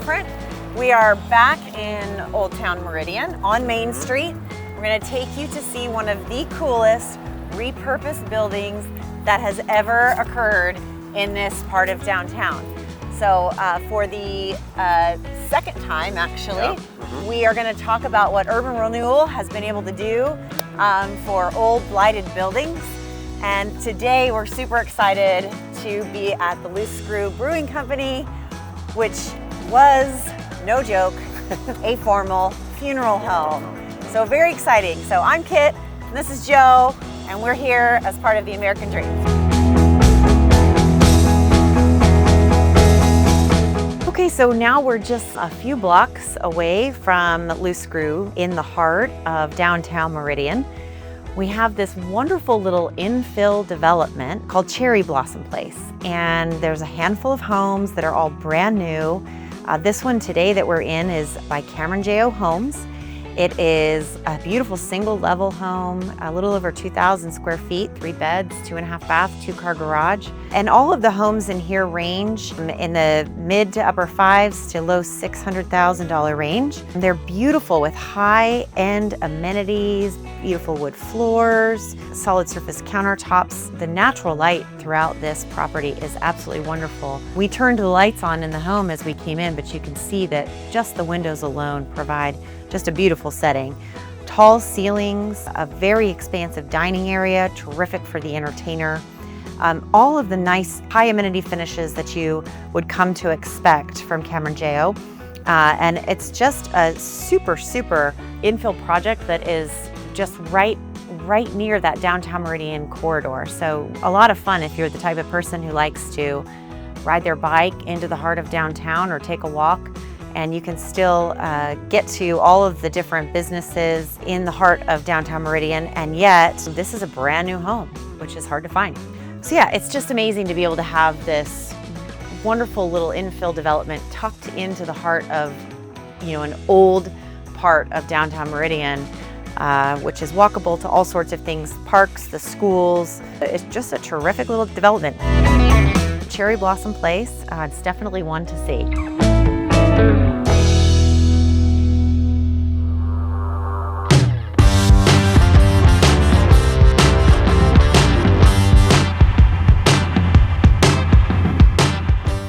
different. We are back in Old Town Meridian on Main Street. We're going to take you to see one of the coolest repurposed buildings that has ever occurred in this part of downtown. So for the second time, actually, we are going to talk about what urban renewal has been able to do for old blighted buildings. And today we're super excited to be at the Loose Screw Brewing Company, which was, no joke, a formal funeral home. So very exciting. So I'm Kit, and this is Joe, and we're here as part of the American Dream. Okay, so now we're just a few blocks away from Loose Screw in the heart of downtown Meridian. We have this wonderful little infill development called Cherry Blossom Place, and there's a handful of homes that are all brand new. This one today that we're in is by Cameron J.O. Homes. It is a beautiful single level home, a little over 2,000 square feet, 3 beds, 2.5 bath, 2-car garage. And all of the homes in here range in the mid to upper fives to low $600,000 range. And they're beautiful with high-end amenities, beautiful wood floors, solid surface countertops. The natural light throughout this property is absolutely wonderful. We turned the lights on in the home as we came in, but you can see that just the windows alone provide just a beautiful setting. Tall ceilings, a very expansive dining area, terrific for the entertainer. All of the nice high amenity finishes that you would come to expect from Cameron J.O. And it's just a super infill project that is just right near that downtown Meridian corridor. So a lot of fun if you're the type of person who likes to ride their bike into the heart of downtown or take a walk. And you can still get to all of the different businesses in the heart of downtown Meridian, and yet this is a brand new home, which is hard to find. So yeah, it's just amazing to be able to have this wonderful little infill development tucked into the heart of, an old part of downtown Meridian, which is walkable to all sorts of things, parks, the schools. It's just a terrific little development. Cherry Blossom Place, it's definitely one to see.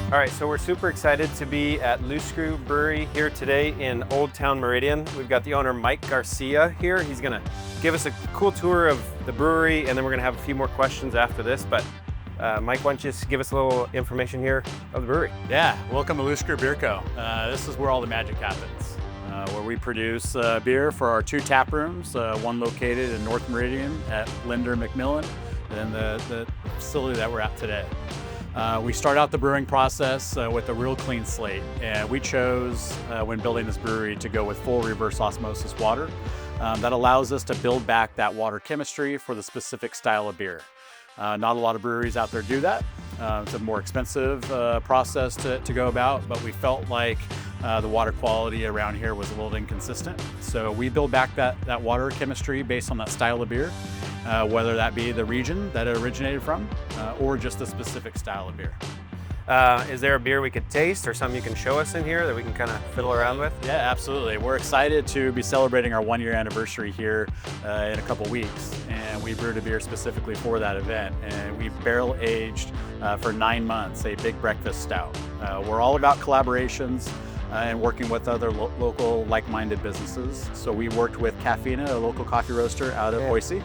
All right, so we're super excited to be at Loose Screw Brewery here today in Old Town Meridian. We've got the owner, Mike Garcia, here. He's gonna give us a cool tour of the brewery, and then we're gonna have a few more questions after this. But Mike, why don't you just give us a little information here of the brewery? Yeah, welcome to Loose Screw Beer Co. This is where all the magic happens, where we produce beer for our 2 tap rooms, one located in North Meridian at Linder McMillan, and then the facility that we're at today. We start out the brewing process with a real clean slate, and we chose, when building this brewery, to go with full reverse osmosis water. That allows us to build back that water chemistry for the specific style of beer. Not a lot of breweries out there do that. It's a more expensive process to go about, but we felt like the water quality around here was a little inconsistent. So we build back that water chemistry based on that style of beer, whether that be the region that it originated from or just a specific style of beer. Is there a beer we could taste or something you can show us in here that we can kind of fiddle around with? Yeah, absolutely. We're excited to be celebrating our 1-year anniversary here in a couple weeks. And we brewed a beer specifically for that event. And we've barrel aged for 9 months, a big breakfast stout. We're all about collaborations and working with other local like-minded businesses. So we worked with Caffeina, a local coffee roaster out of Boise,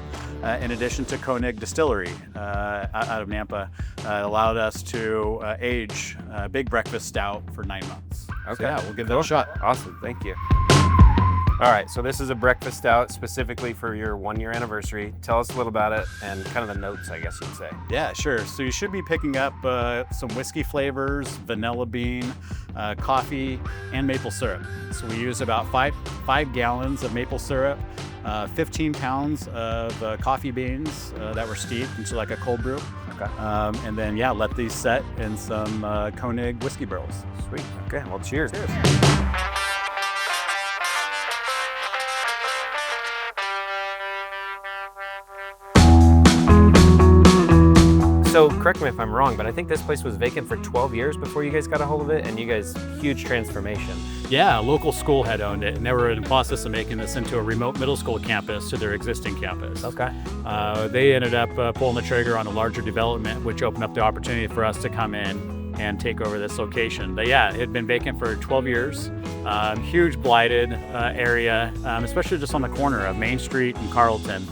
in addition to Koenig Distillery out of Nampa. Allowed us to age a big breakfast stout for 9 months. Okay, so yeah, we'll give that a shot. Awesome, thank you. All right, so this is a breakfast stout specifically for your 1-year anniversary. Tell us a little about it and kind of the notes, I guess you'd say. Yeah, sure. So you should be picking up some whiskey flavors, vanilla bean, coffee, and maple syrup. So we use about 5 gallons of maple syrup, 15 pounds of coffee beans that were steeped into like a cold brew. Okay. And then, yeah, let these set in some Koenig whiskey barrels. Sweet. Okay, well, cheers. Cheers. So So correct me if I'm wrong, but I think this place was vacant for 12 years before you guys got a hold of it, and you guys, huge transformation. Yeah, a local school had owned it, and they were in the process of making this into a remote middle school campus to their existing campus. Okay. They ended up pulling the trigger on a larger development, which opened up the opportunity for us to come in and take over this location. But yeah, it had been vacant for 12 years. Huge blighted area, especially just on the corner of Main Street and Carlton.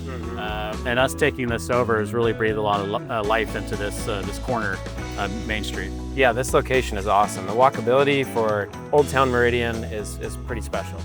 And us taking this over has really breathed a lot of life into this corner of Main Street. Yeah, this location is awesome. The walkability for Old Town Meridian is pretty special.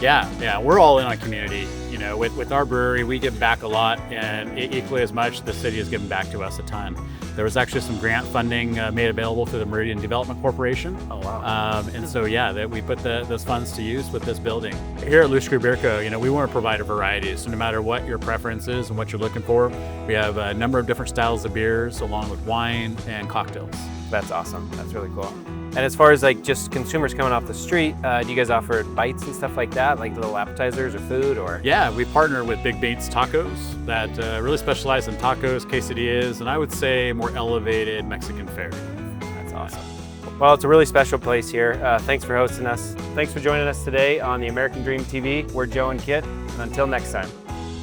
Yeah, we're all in on community. You know, with our brewery, we give back a lot, and equally as much, the city has given back to us a ton. There was actually some grant funding made available through the Meridian Development Corporation. Oh, wow. And so, yeah, we put those funds to use with this building. Here at Loose Screw Beer Co., you know, we want to provide a variety. So no matter what your preference is and what you're looking for, we have a number of different styles of beers along with wine and cocktails. That's awesome. That's really cool. And as far as like just consumers coming off the street, do you guys offer bites and stuff like that, like little appetizers or food, or? Yeah, we partner with Big Bates Tacos that really specialize in tacos, quesadillas, and I would say more elevated Mexican fare. That's awesome. Well, it's a really special place here. Thanks for hosting us. Thanks for joining us today on the American Dream TV. We're Joe and Kit. And until next time,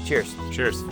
cheers. Cheers.